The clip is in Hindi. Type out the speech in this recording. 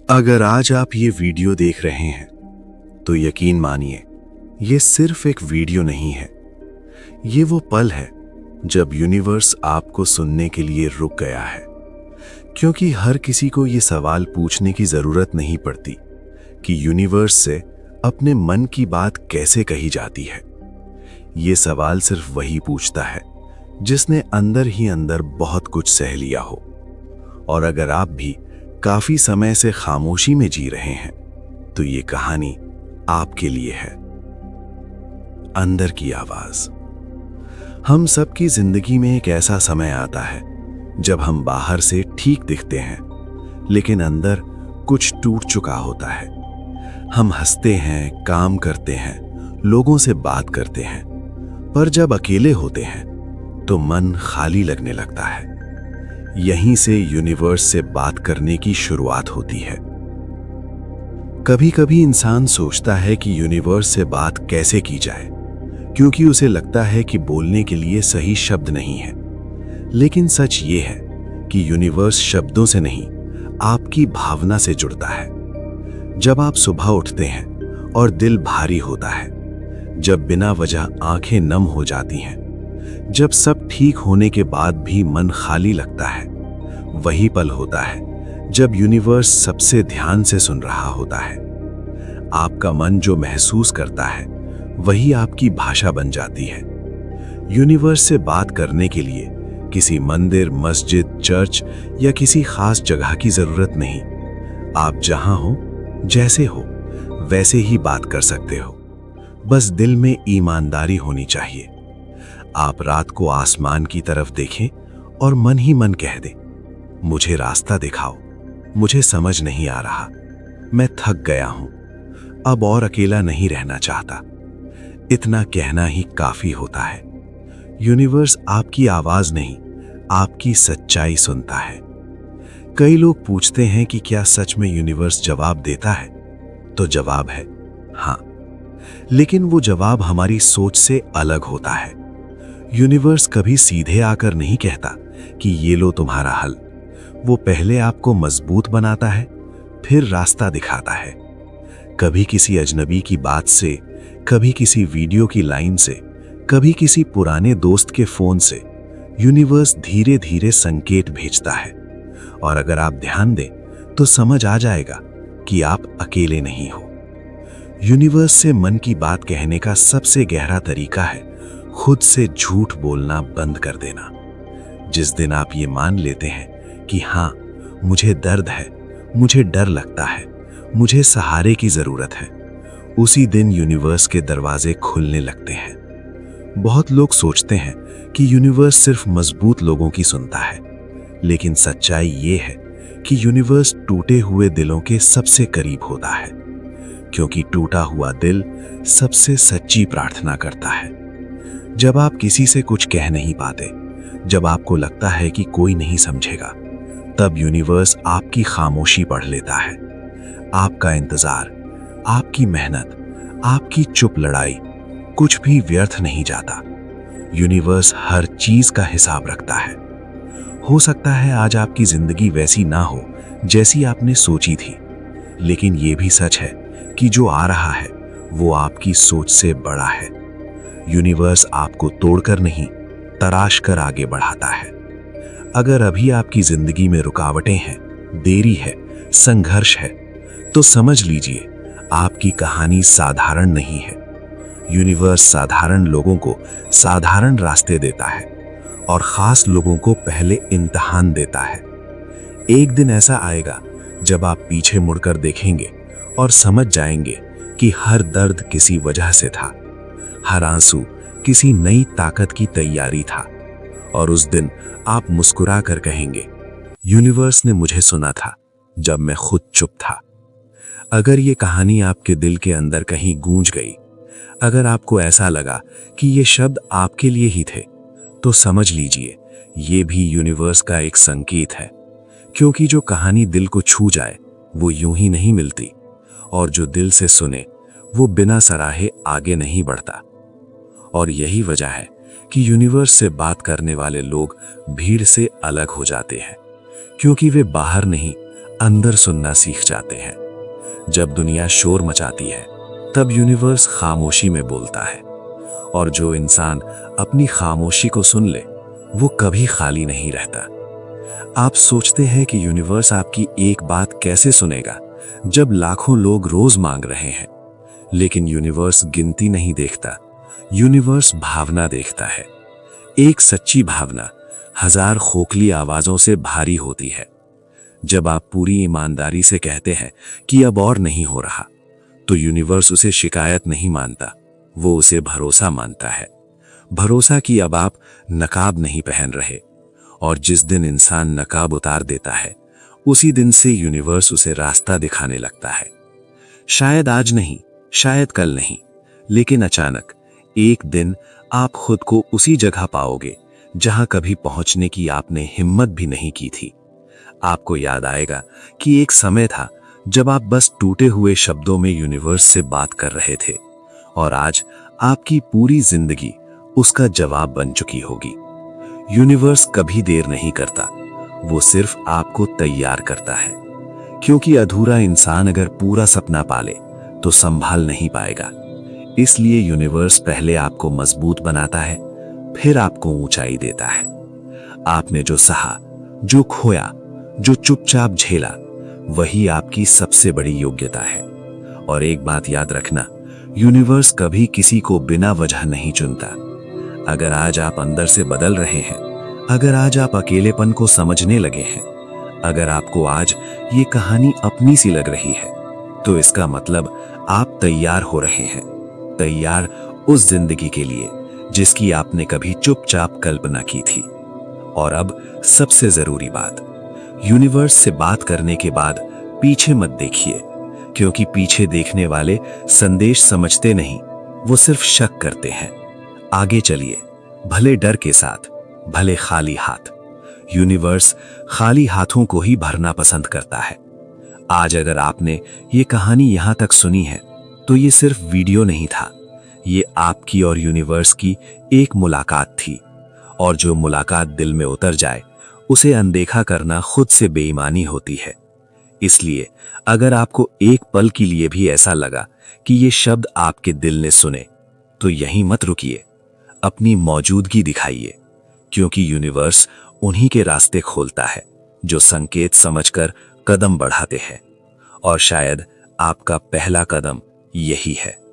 अगर आज आप ये वीडियो देख रहे हैं तो यकीन मानिए ये सिर्फ एक वीडियो नहीं है। ये वो पल है जब यूनिवर्स आपको सुनने के लिए रुक गया है, क्योंकि हर किसी को ये सवाल पूछने की जरूरत नहीं पड़ती कि यूनिवर्स से अपने मन की बात कैसे कही जाती है। ये सवाल सिर्फ वही पूछता है जिसने अंदर ही अंदर बहुत कुछ सह लिया हो। और अगर आप भी काफी समय से खामोशी में जी रहे हैं तो ये कहानी आपके लिए है। अंदर की आवाज। हम सबकी जिंदगी में एक ऐसा समय आता है जब हम बाहर से ठीक दिखते हैं लेकिन अंदर कुछ टूट चुका होता है। हम हंसते हैं, काम करते हैं, लोगों से बात करते हैं, पर जब अकेले होते हैं तो मन खाली लगने लगता है। यहीं से यूनिवर्स से बात करने की शुरुआत होती है। कभी कभी इंसान सोचता है कि यूनिवर्स से बात कैसे की जाए, क्योंकि उसे लगता है कि बोलने के लिए सही शब्द नहीं है। लेकिन सच ये है कि यूनिवर्स शब्दों से नहीं, आपकी भावना से जुड़ता है। जब आप सुबह उठते हैं और दिल भारी होता है, जब बिना वजह आंखें नम हो जाती हैं, जब सब ठीक होने के बाद भी मन खाली लगता है, वही पल होता है जब यूनिवर्स सबसे ध्यान से सुन रहा होता है। आपका मन जो महसूस करता है वही आपकी भाषा बन जाती है। यूनिवर्स से बात करने के लिए किसी मंदिर, मस्जिद, चर्च या किसी खास जगह की जरूरत नहीं। आप जहां हो, जैसे हो, वैसे ही बात कर सकते हो। बस दिल में ईमानदारी होनी चाहिए। आप रात को आसमान की तरफ देखें और मन ही मन कह दें, मुझे रास्ता दिखाओ, मुझे समझ नहीं आ रहा, मैं थक गया हूं, अब और अकेला नहीं रहना चाहता। इतना कहना ही काफी होता है। यूनिवर्स आपकी आवाज नहीं, आपकी सच्चाई सुनता है। कई लोग पूछते हैं कि क्या सच में यूनिवर्स जवाब देता है? तो जवाब है हाँ, लेकिन वो जवाब हमारी सोच से अलग होता है। यूनिवर्स कभी सीधे आकर नहीं कहता कि ये लो तुम्हारा हल। वो पहले आपको मजबूत बनाता है, फिर रास्ता दिखाता है। कभी किसी अजनबी की बात से, कभी किसी वीडियो की लाइन से, कभी किसी पुराने दोस्त के फोन से यूनिवर्स धीरे धीरे संकेत भेजता है। और अगर आप ध्यान दें तो समझ आ जाएगा कि आप अकेले नहीं हो। यूनिवर्स से मन की बात कहने का सबसे गहरा तरीका है खुद से झूठ बोलना बंद कर देना। जिस दिन आप ये मान लेते हैं कि हाँ, मुझे दर्द है, मुझे डर लगता है, मुझे सहारे की जरूरत है, उसी दिन यूनिवर्स के दरवाजे खुलने लगते हैं। बहुत लोग सोचते हैं कि यूनिवर्स सिर्फ मजबूत लोगों की सुनता है, लेकिन सच्चाई ये है कि यूनिवर्स टूटे हुए दिलों के सबसे करीब होता है, क्योंकि टूटा हुआ दिल सबसे सच्ची प्रार्थना करता है। जब आप किसी से कुछ कह नहीं पाते, जब आपको लगता है कि कोई नहीं समझेगा, तब यूनिवर्स आपकी खामोशी पढ़ लेता है। आपका इंतजार, आपकी मेहनत, आपकी चुप लड़ाई, कुछ भी व्यर्थ नहीं जाता। यूनिवर्स हर चीज का हिसाब रखता है। हो सकता है आज आपकी जिंदगी वैसी ना हो जैसी आपने सोची थी, लेकिन यह भी सच है कि जो आ रहा है वो आपकी सोच से बड़ा है। यूनिवर्स आपको तोड़कर नहीं, तराश कर आगे बढ़ाता है। अगर अभी आपकी जिंदगी में रुकावटें हैं, देरी है, संघर्ष है, तो समझ लीजिए आपकी कहानी साधारण नहीं है। यूनिवर्स साधारण लोगों को साधारण रास्ते देता है और खास लोगों को पहले इम्तिहान देता है। एक दिन ऐसा आएगा जब आप पीछे मुड़कर देखेंगे और समझ जाएंगे कि हर दर्द किसी वजह से था, हर आंसू किसी नई ताकत की तैयारी था। और उस दिन आप मुस्कुरा कर कहेंगे, यूनिवर्स ने मुझे सुना था जब मैं खुद चुप था। अगर ये कहानी आपके दिल के अंदर कहीं गूंज गई, अगर आपको ऐसा लगा कि ये शब्द आपके लिए ही थे, तो समझ लीजिए ये भी यूनिवर्स का एक संकेत है। क्योंकि जो कहानी दिल को छू जाए वो यूं ही नहीं मिलती, और जो दिल से सुने वो बिना सराहे आगे नहीं बढ़ता। और यही वजह है कि यूनिवर्स से बात करने वाले लोग भीड़ से अलग हो जाते हैं, क्योंकि वे बाहर नहीं, अंदर सुनना सीख जाते हैं। जब दुनिया शोर मचाती है तब यूनिवर्स खामोशी में बोलता है, और जो इंसान अपनी खामोशी को सुन ले वो कभी खाली नहीं रहता। आप सोचते हैं कि यूनिवर्स आपकी एक बात कैसे सुनेगा जब लाखों लोग रोज मांग रहे हैं, लेकिन यूनिवर्स गिनती नहीं देखता, यूनिवर्स भावना देखता है। एक सच्ची भावना 1000 खोखली आवाजों से भारी होती है। जब आप पूरी ईमानदारी से कहते हैं कि अब और नहीं हो रहा, तो यूनिवर्स उसे शिकायत नहीं मानता, वो उसे भरोसा मानता है। भरोसा कि अब आप नकाब नहीं पहन रहे। और जिस दिन इंसान नकाब उतार देता है उसी दिन से यूनिवर्स उसे रास्ता दिखाने लगता है। शायद आज नहीं, शायद कल नहीं, लेकिन अचानक एक दिन आप खुद को उसी जगह पाओगे जहां कभी पहुंचने की आपने हिम्मत भी नहीं की थी। आपको याद आएगा कि एक समय था जब आप बस टूटे हुए शब्दों में यूनिवर्स से बात कर रहे थे, और आज आपकी पूरी जिंदगी उसका जवाब बन चुकी होगी। यूनिवर्स कभी देर नहीं करता, वो सिर्फ आपको तैयार करता है, क्योंकि अधूरा इंसान अगर पूरा सपना पाले तो संभाल नहीं पाएगा। इसलिए यूनिवर्स पहले आपको मजबूत बनाता है, फिर आपको ऊंचाई देता है। आपने जो सहा, जो खोया, जो चुपचाप झेला, वही आपकी सबसे बड़ी योग्यता है। और एक बात याद रखना, यूनिवर्स कभी किसी को बिना वजह नहीं चुनता। अगर आज आप अंदर से बदल रहे हैं, अगर आज आप अकेलेपन को समझने लगे हैं, अगर आपको आज ये कहानी अपनी सी लग रही है, तो इसका मतलब आप तैयार हो रहे हैं। तैयार उस जिंदगी के लिए जिसकी आपने कभी चुपचाप कल्पना की थी। और अब सबसे जरूरी बात, यूनिवर्स से बात करने के बाद पीछे मत देखिए, क्योंकि पीछे देखने वाले संदेश समझते नहीं, वो सिर्फ शक करते हैं। आगे चलिए, भले डर के साथ, भले खाली हाथ। यूनिवर्स खाली हाथों को ही भरना पसंद करता है। आज अगर आपने ये कहानी यहां तक सुनी है तो ये सिर्फ वीडियो नहीं था, ये आपकी और यूनिवर्स की एक मुलाकात थी। और जो मुलाकात दिल में उतर जाए उसे अनदेखा करना खुद से बेईमानी होती है। इसलिए अगर आपको एक पल के लिए भी ऐसा लगा कि ये शब्द आपके दिल ने सुने, तो यहीं मत रुकिए, अपनी मौजूदगी दिखाइए, क्योंकि यूनिवर्स उन्हीं के रास्ते खोलता है जो संकेत समझकर कदम बढ़ाते हैं। और शायद आपका पहला कदम यही है।